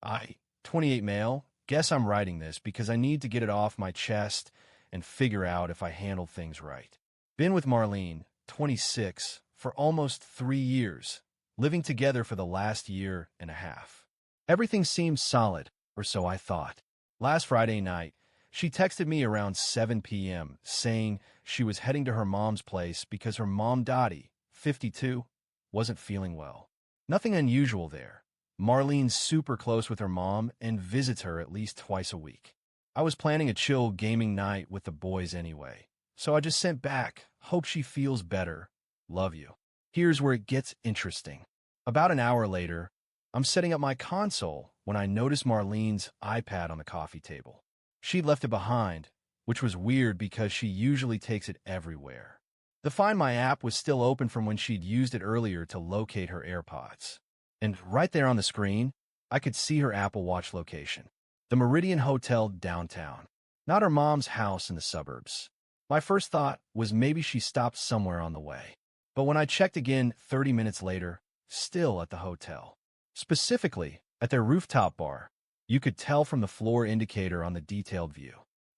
I, 28 male, guess I'm writing this because I need to get it off my chest and figure out if I handle things right. Been with Marlene, 26, for almost 3 years, living together for the last year and a half. Everything seemed solid, or so I thought. Last Friday night, she texted me around 7 p.m. saying she was heading to her mom's place because her mom Dottie, 52, wasn't feeling well. Nothing unusual there. Marlene's super close with her mom and visits her at least twice a week. I was planning a chill gaming night with the boys anyway, so I just sent back, hope she feels better. Love you. Here's where it gets interesting. About an hour later, I'm setting up my console when I notice Marlene's iPad on the coffee table. She'd left it behind, which was weird because she usually takes it everywhere. The Find My app was still open from when she'd used it earlier to locate her AirPods. And right there on the screen, I could see her Apple Watch location. The Meridian Hotel downtown, not her mom's house in the suburbs. My first thought was maybe she stopped somewhere on the way. But when I checked again 30 minutes later, still at the hotel. Specifically, at their rooftop bar, you could tell from the floor indicator on the detailed view.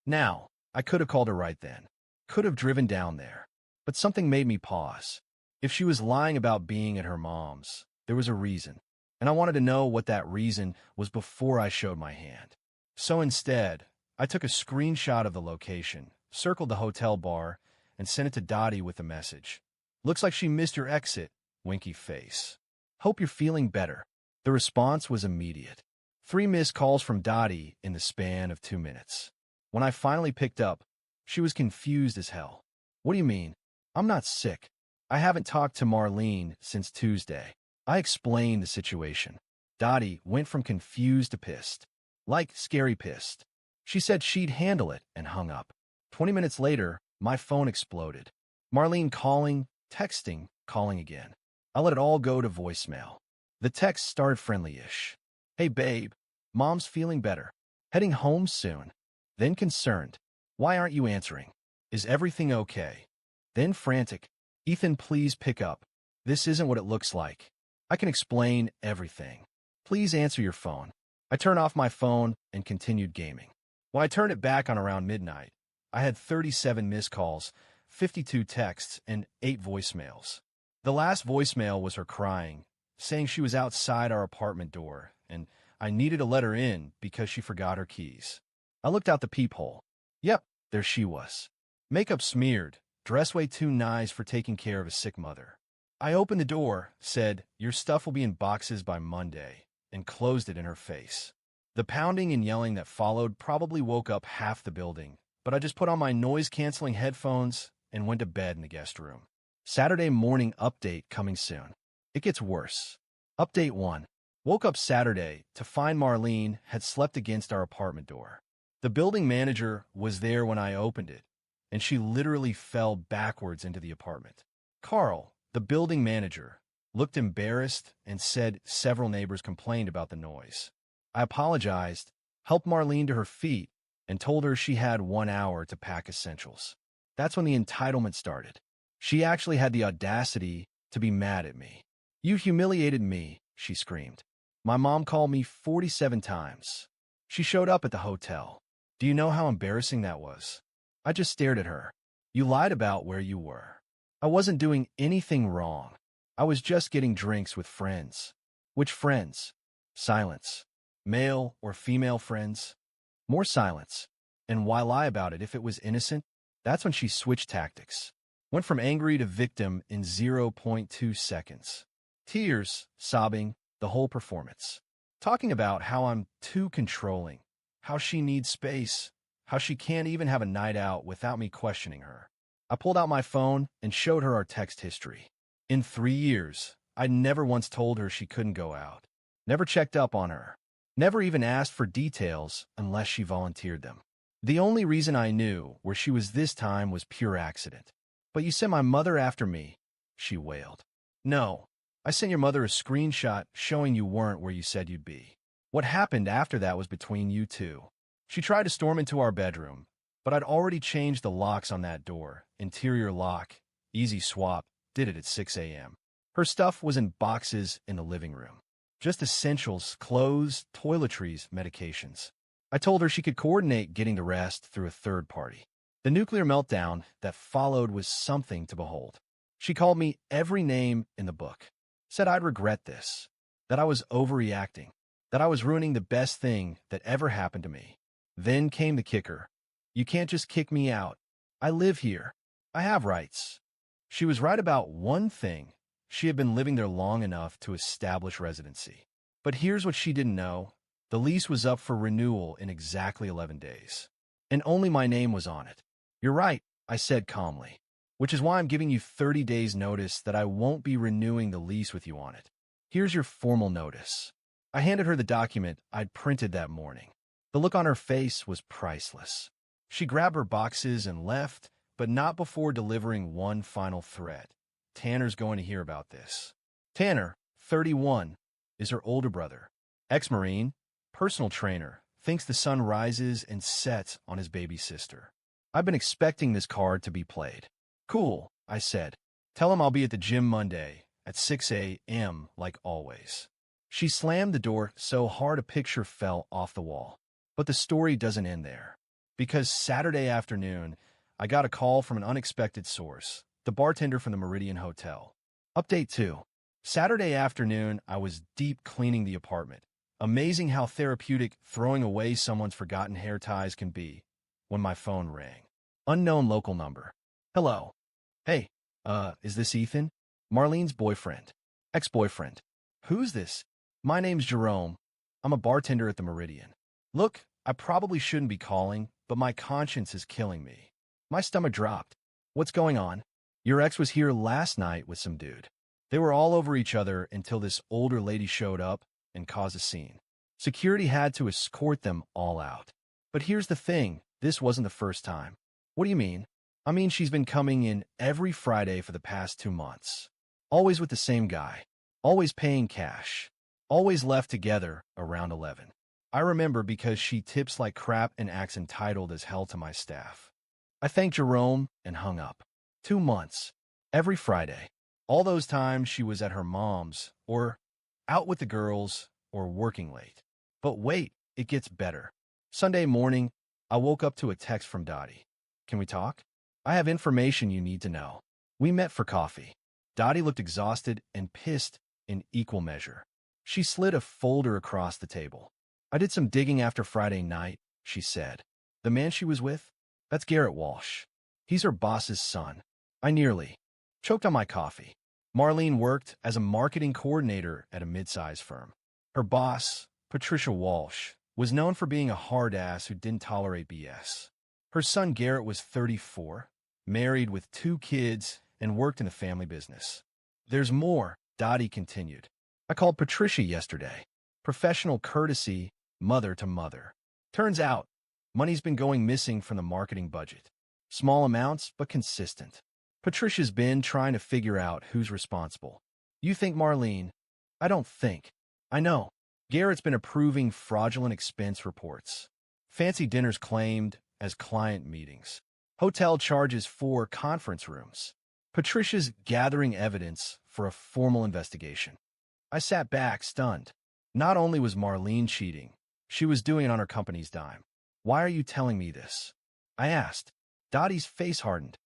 Now, I could have called her right then. Could have driven down there. But something made me pause. If she was lying about being at her mom's, there was a reason, and I wanted to know what that reason was before I showed my hand. So instead, I took a screenshot of the location, circled the hotel bar, and sent it to Dottie with a message. Looks like she missed your exit, winky face. Hope you're feeling better. The response was immediate. 3 missed calls from Dottie in the span of 2 minutes. When I finally picked up, she was confused as hell. What do you mean? I'm not sick. I haven't talked to Marlene since Tuesday. I explained the situation. Dottie went from confused to pissed. Like scary pissed. She said she'd handle it and hung up. 20 minutes later, my phone exploded. Marlene calling, texting, calling again. I let it all go to voicemail. The text started friendly-ish. Hey babe, mom's feeling better. Heading home soon. Then concerned. Why aren't you answering? Is everything okay? Then frantic. Ethan, please pick up. This isn't what it looks like. I can explain everything. Please answer your phone. I turned off my phone and continued gaming. When I turned it back on around midnight, I had 37 missed calls, 52 texts, and 8 voicemails. The last voicemail was her crying, saying she was outside our apartment door, and I needed to let her in because she forgot her keys. I looked out the peephole. Yep, there she was. Makeup smeared, dress way too nice for taking care of a sick mother. I opened the door, said, your stuff will be in boxes by Monday, and closed it in her face. The pounding and yelling that followed probably woke up half the building, but I just put on my noise-canceling headphones and went to bed in the guest room. Saturday morning update coming soon. It gets worse. Update 1. Woke up Saturday to find Marlene had slept against our apartment door. The building manager was there when I opened it, and she literally fell backwards into the apartment. Carl, the building manager, looked embarrassed and said several neighbors complained about the noise. I apologized, helped Marlene to her feet, and told her she had 1 hour to pack essentials. That's when the entitlement started. She actually had the audacity to be mad at me. You humiliated me, she screamed. My mom called me 47 times. She showed up at the hotel. Do you know how embarrassing that was? I just stared at her. You lied about where you were. I wasn't doing anything wrong. I was just getting drinks with friends. Which friends? Silence. Male or female friends? More silence. And why lie about it if it was innocent? That's when she switched tactics. Went from angry to victim in 0.2 seconds. Tears, sobbing, the whole performance. Talking about how I'm too controlling, how she needs space, how she can't even have a night out without me questioning her. I pulled out my phone and showed her our text history. In 3 years, I'd never once told her she couldn't go out. Never checked up on her. Never even asked for details unless she volunteered them. The only reason I knew where she was this time was pure accident. But you sent my mother after me, she wailed. No, I sent your mother a screenshot showing you weren't where you said you'd be. What happened after that was between you two. She tried to storm into our bedroom, but I'd already changed the locks on that door. Interior lock, easy swap, did it at 6 a.m. Her stuff was in boxes in the living room. Just essentials, clothes, toiletries, medications. I told her she could coordinate getting the rest through a third party. The nuclear meltdown that followed was something to behold. She called me every name in the book, said I'd regret this, that I was overreacting, that I was ruining the best thing that ever happened to me. Then came the kicker. You can't just kick me out. I live here. I have rights. She was right about one thing. She had been living there long enough to establish residency. But here's what she didn't know. The lease was up for renewal in exactly 11 days. And only my name was on it. You're right, I said calmly. Which is why I'm giving you 30 days notice that I won't be renewing the lease with you on it. Here's your formal notice. I handed her the document I'd printed that morning. The look on her face was priceless. She grabbed her boxes and left, but not before delivering one final threat. Tanner's going to hear about this. Tanner, 31, is her older brother. Ex-Marine, personal trainer, thinks the sun rises and sets on his baby sister. I've been expecting this card to be played. Cool, I said. Tell him I'll be at the gym Monday at 6 a.m. like always. She slammed the door so hard a picture fell off the wall. But the story doesn't end there. Because Saturday afternoon, I got a call from an unexpected source, the bartender from the Meridian Hotel. Update 2. Saturday afternoon, I was deep cleaning the apartment. Amazing how therapeutic throwing away someone's forgotten hair ties can be when my phone rang. Unknown local number. Hello. Hey, is this Ethan? Marlene's boyfriend. Ex-boyfriend. Who's this? My name's Jerome. I'm a bartender at the Meridian. Look, I probably shouldn't be calling, but my conscience is killing me. My stomach dropped. What's going on? Your ex was here last night with some dude. They were all over each other until this older lady showed up and caused a scene. Security had to escort them all out. But here's the thing, this wasn't the first time. What do you mean? I mean, she's been coming in every Friday for the past 2 months. Always with the same guy. Always paying cash. Always left together around 11. I remember because she tips like crap and acts entitled as hell to my staff. I thanked Jerome and hung up. 2 months. Every Friday. All those times she was at her mom's, or out with the girls, or working late. But wait, it gets better. Sunday morning, I woke up to a text from Dottie. Can we talk? I have information you need to know. We met for coffee. Dottie looked exhausted and pissed in equal measure. She slid a folder across the table. I did some digging after Friday night, she said. The man she was with? That's Garrett Walsh. He's her boss's son. I nearly choked on my coffee. Marlene worked as a marketing coordinator at a mid-size firm. Her boss, Patricia Walsh, was known for being a hard ass who didn't tolerate BS. Her son Garrett was 34, married with 2 kids, and worked in the family business. There's more, Dottie continued. I called Patricia yesterday. Professional courtesy, mother to mother. Turns out, money's been going missing from the marketing budget. Small amounts, but consistent. Patricia's been trying to figure out who's responsible. You think Marlene? I don't think. I know. Garrett's been approving fraudulent expense reports. Fancy dinners claimed as client meetings. Hotel charges for conference rooms. Patricia's gathering evidence for a formal investigation. I sat back, stunned. Not only was Marlene cheating, she was doing it on her company's dime. Why are you telling me this? I asked. Dottie's face hardened.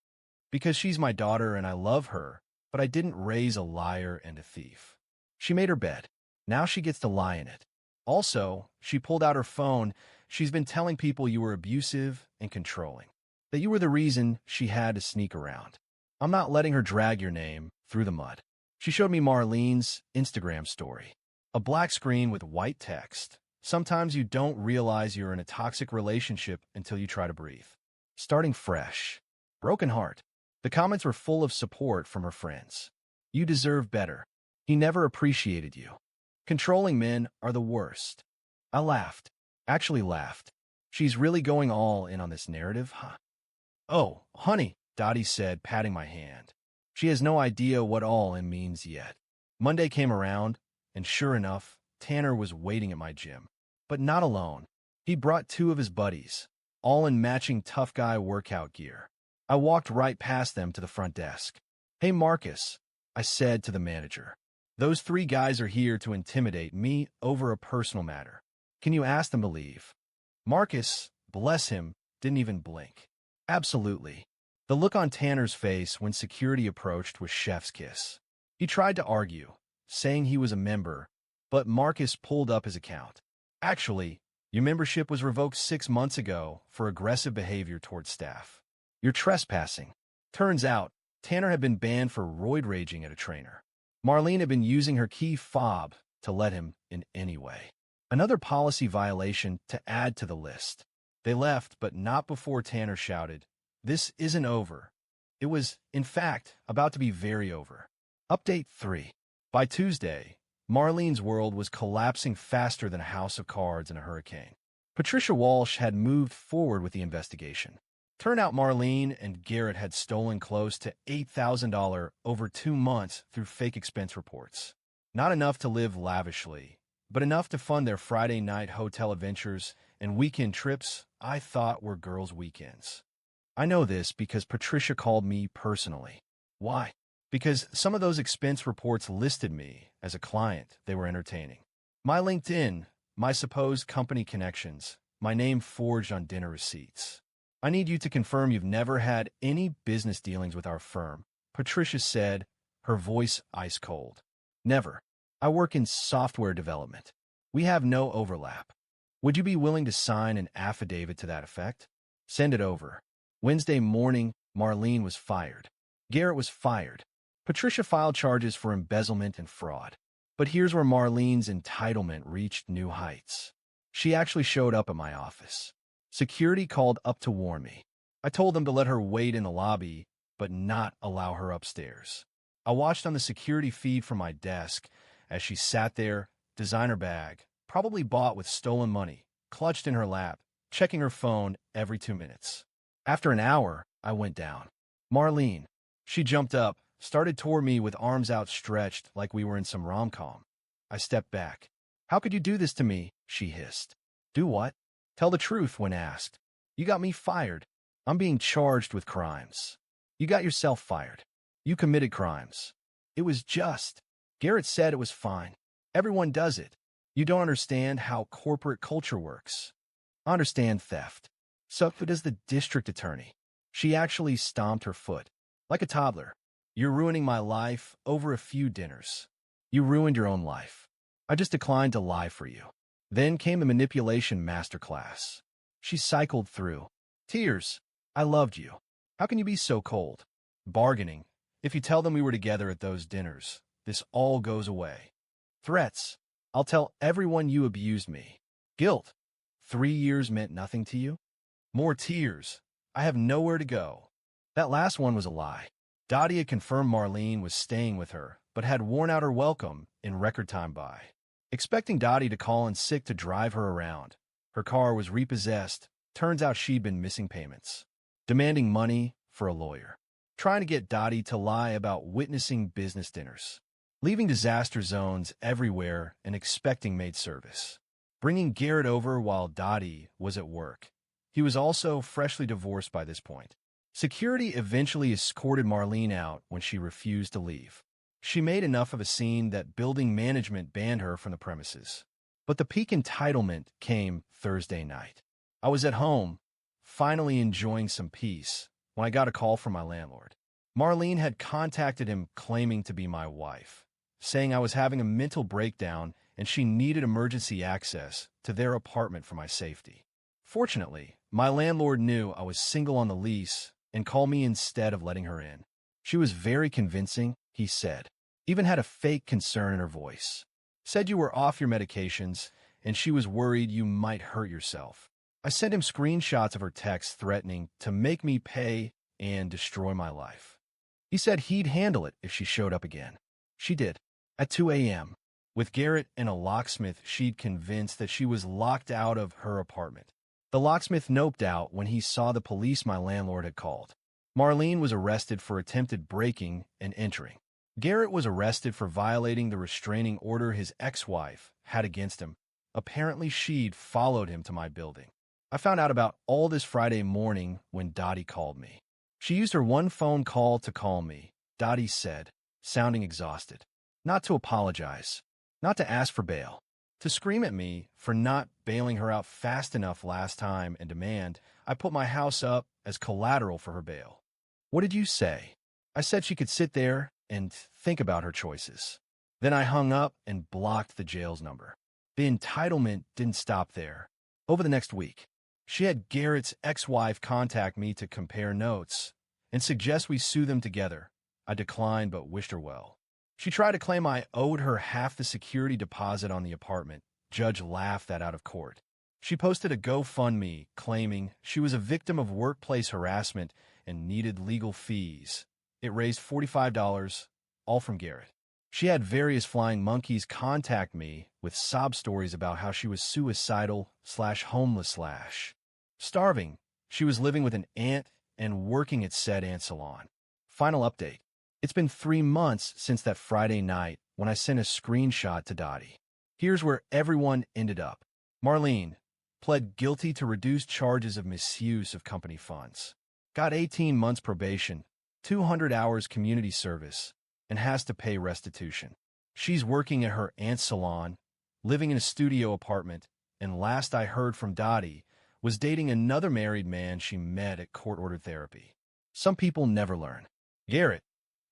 Because she's my daughter and I love her, but I didn't raise a liar and a thief. She made her bed. Now she gets to lie in it. Also, she pulled out her phone. She's been telling people you were abusive and controlling. That you were the reason she had to sneak around. I'm not letting her drag your name through the mud. She showed me Marlene's Instagram story. A black screen with white text. Sometimes you don't realize you're in a toxic relationship until you try to breathe. Starting fresh. Broken heart. The comments were full of support from her friends. You deserve better. He never appreciated you. Controlling men are the worst. I laughed. Actually laughed. She's really going all in on this narrative, huh? Oh, honey, Dottie said, patting my hand. She has no idea what all in means yet. Monday came around, and sure enough, Tanner was waiting at my gym. But not alone. He brought 2 of his buddies, all in matching tough guy workout gear. I walked right past them to the front desk. Hey, Marcus, I said to the manager. Those three guys are here to intimidate me over a personal matter. Can you ask them to leave? Marcus, bless him, didn't even blink. Absolutely. The look on Tanner's face when security approached was chef's kiss. He tried to argue, saying he was a member, but Marcus pulled up his account. Actually, your membership was revoked 6 months ago for aggressive behavior towards staff. You're trespassing. Turns out, Tanner had been banned for roid raging at a trainer. Marlene had been using her key fob to let him in anyway. Another policy violation to add to the list. They left, but not before Tanner shouted, "This isn't over." It was, in fact, about to be very over. Update 3. By Tuesday, Marlene's world was collapsing faster than a house of cards in a hurricane. Patricia Walsh had moved forward with the investigation. Turned out Marlene and Garrett had stolen close to $8,000 over 2 months through fake expense reports. Not enough to live lavishly, but enough to fund their Friday night hotel adventures and weekend trips I thought were girls' weekends. I know this because Patricia called me personally. Why? Because some of those expense reports listed me as a client they were entertaining. My LinkedIn, my supposed company connections, my name forged on dinner receipts. I need you to confirm you've never had any business dealings with our firm, Patricia said, her voice ice cold. Never. I work in software development. We have no overlap. Would you be willing to sign an affidavit to that effect? Send it over. Wednesday morning, Marlene was fired. Garrett was fired. Patricia filed charges for embezzlement and fraud. But here's where Marlene's entitlement reached new heights. She actually showed up at my office. Security called up to warn me. I told them to let her wait in the lobby, but not allow her upstairs. I watched on the security feed from my desk as she sat there, designer bag, probably bought with stolen money, clutched in her lap, checking her phone every 2 minutes. After an hour, I went down. Marlene. She jumped up, started toward me with arms outstretched like we were in some rom-com. I stepped back. "How could you do this to me?" she hissed. "Do what?" "Tell the truth when asked. You got me fired. I'm being charged with crimes. You got yourself fired. You committed crimes. It was just. Garrett said it was fine. Everyone does it. You don't understand how corporate culture works. I understand theft. So does the district attorney." She actually stomped her foot. Like a toddler. "You're ruining my life over a few dinners. You ruined your own life. I just declined to lie for you." Then came a manipulation masterclass. She cycled through. Tears. "I loved you. How can you be so cold?" Bargaining. "If you tell them we were together at those dinners, this all goes away." Threats. "I'll tell everyone you abused me." Guilt. 3 years meant nothing to you? More tears. "I have nowhere to go." That last one was a lie. Dottie had confirmed Marlene was staying with her, but had worn out her welcome in record time by. Expecting Dottie to call in sick to drive her around. Her car was repossessed. Turns out she'd been missing payments. Demanding money for a lawyer. Trying to get Dottie to lie about witnessing business dinners. Leaving disaster zones everywhere and expecting maid service. Bringing Garrett over while Dottie was at work. He was also freshly divorced by this point. Security eventually escorted Marlene out when she refused to leave. She made enough of a scene that building management banned her from the premises. But the peak entitlement came Thursday night. I was at home, finally enjoying some peace, when I got a call from my landlord. Marlene had contacted him claiming to be my wife, saying I was having a mental breakdown and she needed emergency access to their apartment for my safety. Fortunately, my landlord knew I was single on the lease and called me instead of letting her in. She was very convincing, he said. Even had a fake concern in her voice. Said you were off your medications, and she was worried you might hurt yourself. I sent him screenshots of her texts threatening to make me pay and destroy my life. He said he'd handle it if she showed up again. She did. At 2 a.m. With Garrett and a locksmith she'd convinced that she was locked out of her apartment. The locksmith noped out when he saw the police my landlord had called. Marlene was arrested for attempted breaking and entering. Garrett was arrested for violating the restraining order his ex-wife had against him. Apparently she'd followed him to my building. I found out about all this Friday morning when Dottie called me. She used her one phone call to call me, Dottie said, sounding exhausted. not to apologize, not to ask for bail, to scream at me for not bailing her out fast enough last time and demand I put my house up as collateral for her bail. What did you say? I said she could sit there and think about her choices. Then I hung up and blocked the jail's number. The entitlement didn't stop there. Over the next week, she had Garrett's ex-wife contact me to compare notes and suggest we sue them together. I declined but wished her well. She tried to claim I owed her half the security deposit on the apartment. Judge laughed that out of court. She posted a GoFundMe claiming she was a victim of workplace harassment and needed legal fees. It raised $45, all from Garrett. She had various flying monkeys contact me with sob stories about how she was suicidal/homeless/ starving. She was living with an aunt and working at said aunt salon. Final update. It's been 3 months since that Friday night when I sent a screenshot to Dottie. Here's where everyone ended up. Marlene pled guilty to reduced charges of misuse of company funds. Got 18 months probation, 200 hours community service, and has to pay restitution. She's working at her aunt's salon, living in a studio apartment, and last I heard from Dottie was dating another married man she met at court-ordered therapy. Some people never learn. Garrett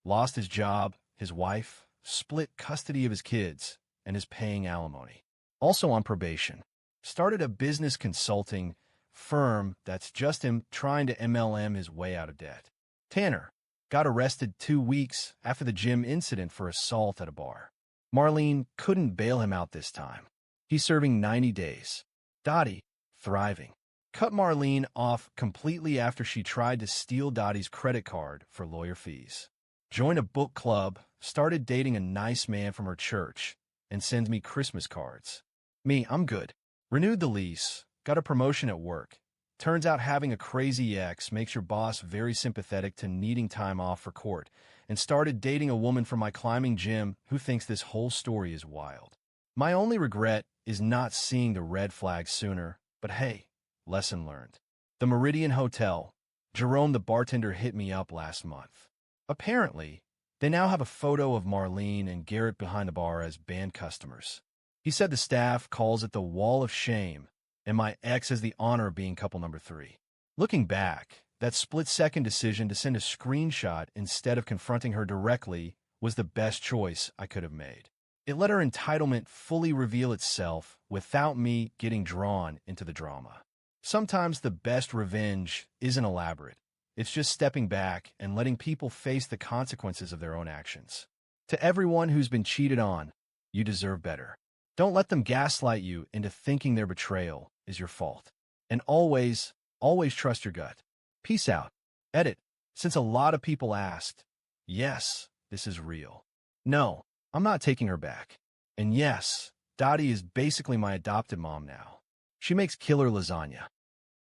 lost his job, his wife, split custody of his kids, and is paying alimony. Also on probation. Started a business consulting firm that's just him trying to MLM his way out of debt. Tanner got arrested 2 weeks after the gym incident for assault at a bar. Marlene couldn't bail him out this time. He's serving 90 days. Dottie, thriving. Cut Marlene off completely after she tried to steal Dottie's credit card for lawyer fees. Joined a book club, started dating a nice man from her church, and sends me Christmas cards. Me, I'm good. Renewed the lease, got a promotion at work. Turns out having a crazy ex makes your boss very sympathetic to needing time off for court, and started dating a woman from my climbing gym who thinks this whole story is wild. My only regret is not seeing the red flag sooner, but hey, lesson learned. The Meridian Hotel. Jerome the bartender hit me up last month. Apparently, they now have a photo of Marlene and Garrett behind the bar as banned customers. He said the staff calls it the Wall of Shame, and my ex has the honor of being couple number 3. Looking back, that split-second decision to send a screenshot instead of confronting her directly was the best choice I could have made. It let her entitlement fully reveal itself without me getting drawn into the drama. Sometimes the best revenge isn't elaborate. It's just stepping back and letting people face the consequences of their own actions. To everyone who's been cheated on, you deserve better. Don't let them gaslight you into thinking their betrayal is your fault. And always, always trust your gut. Peace out. Edit. Since a lot of people asked, yes, this is real. No, I'm not taking her back. And yes, Dottie is basically my adopted mom now. She makes killer lasagna.